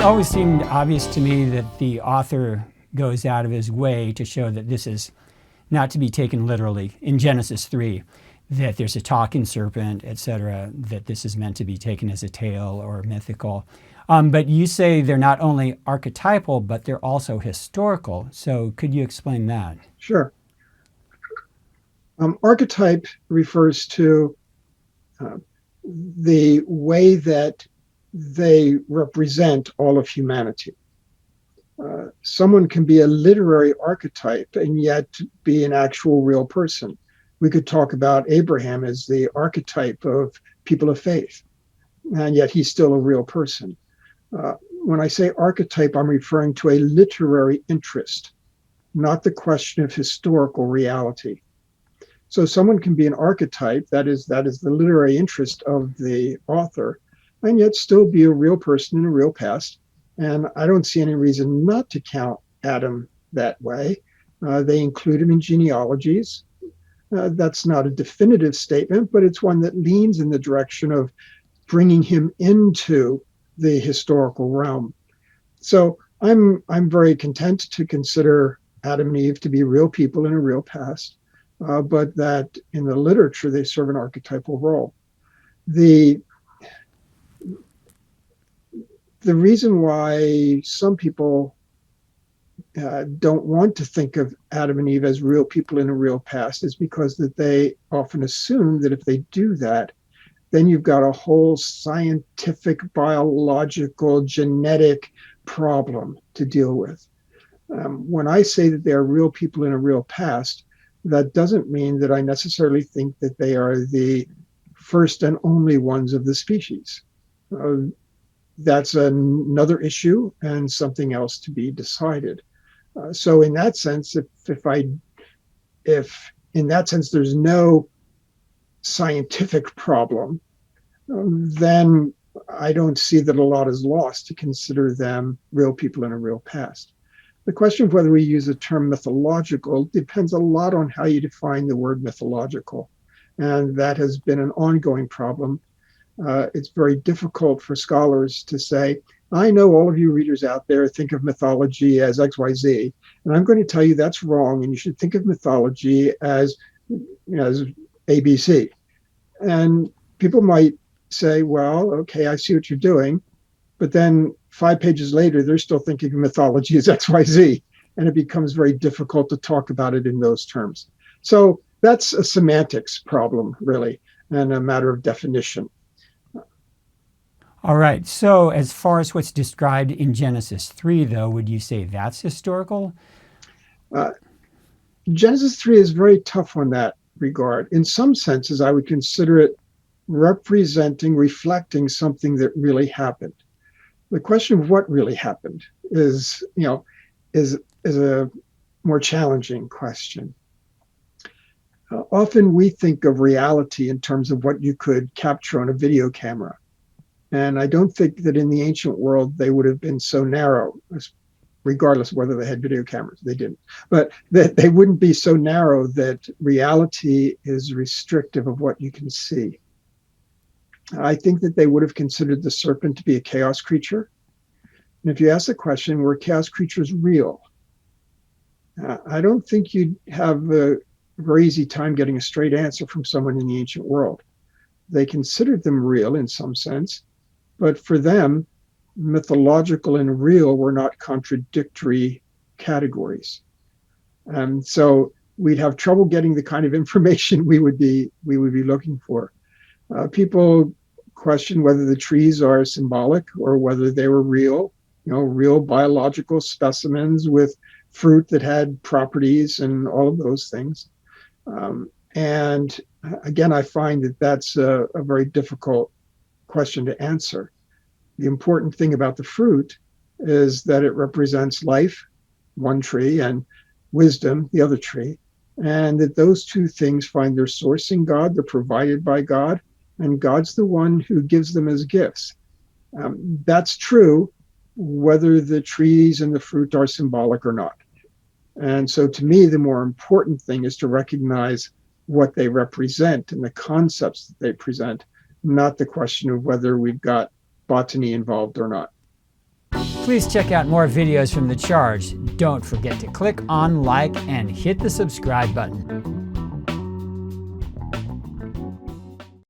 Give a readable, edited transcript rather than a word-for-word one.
always seemed obvious to me that the author goes out of his way to show that this is not to be taken literally. In Genesis 3, that there's a talking serpent, etc., that this is meant to be taken as a tale or mythical. But you say they're not only archetypal, but they're also historical. So could you explain that? Sure. Archetype refers to the way that they represent all of humanity. Someone can be a literary archetype and yet be an actual real person. We could talk about Abraham as the archetype of people of faith, and yet he's still a real person. When I say archetype, I'm referring to a literary interest, not the question of historical reality. So someone can be an archetype, that is the literary interest of the author, and yet still be a real person in a real past. And I don't see any reason not to count Adam that way. They include him in genealogies. That's not a definitive statement, but it's one that leans in the direction of bringing him into the historical realm. So I'm very content to consider Adam and Eve to be real people in a real past, but that in the literature they serve an archetypal role. The reason why some people don't want to think of Adam and Eve as real people in a real past is because that they often assume that if they do that, then you've got a whole scientific, biological, genetic problem to deal with. When I say that they are real people in a real past, that doesn't mean that I necessarily think that they are the first and only ones of the species. That's another issue and something else to be decided. So in that sense, if in that sense there's no scientific problem, then I don't see that a lot is lost to consider them real people in a real past. The question of whether we use the term mythological depends a lot on how you define the word mythological. And that has been an ongoing problem. It's very difficult for scholars to say, I know all of you readers out there think of mythology as XYZ, and I'm going to tell you that's wrong, and you should think of mythology as ABC. And people might say, well, okay, I see what you're doing, but then 5 pages later, they're still thinking of mythology as XYZ, and it becomes very difficult to talk about it in those terms. So that's a semantics problem, really, and a matter of definition. All right. So as far as what's described in Genesis 3, though, would you say that's historical? Genesis 3 is very tough on that regard. In some senses, I would consider it reflecting something that really happened. The question of what really happened is a more challenging question. Often we think of reality in terms of what you could capture on a video camera. And I don't think that in the ancient world they would have been so narrow, regardless of whether they had video cameras. They didn't. But that they wouldn't be so narrow that reality is restrictive of what you can see. I think that they would have considered the serpent to be a chaos creature. And if you ask the question, were chaos creatures real? I don't think you'd have a very easy time getting a straight answer from someone in the ancient world. They considered them real in some sense, but for them, mythological and real were not contradictory categories. So we'd have trouble getting the kind of information we would be looking for. People question whether the trees are symbolic or whether they were real, real biological specimens with fruit that had properties and all of those things. And again, I find that that's a very difficult question to answer. The important thing about the fruit is that it represents life, one tree, and wisdom, the other tree, and that those two things find their source in God, they're provided by God, and God's the one who gives them as gifts. That's true whether the trees and the fruit are symbolic or not. And so to me, the more important thing is to recognize what they represent and the concepts that they present, not the question of whether we've got botany involved or not. Please check out more videos from The Charge. Don't forget to click on like and hit the subscribe button.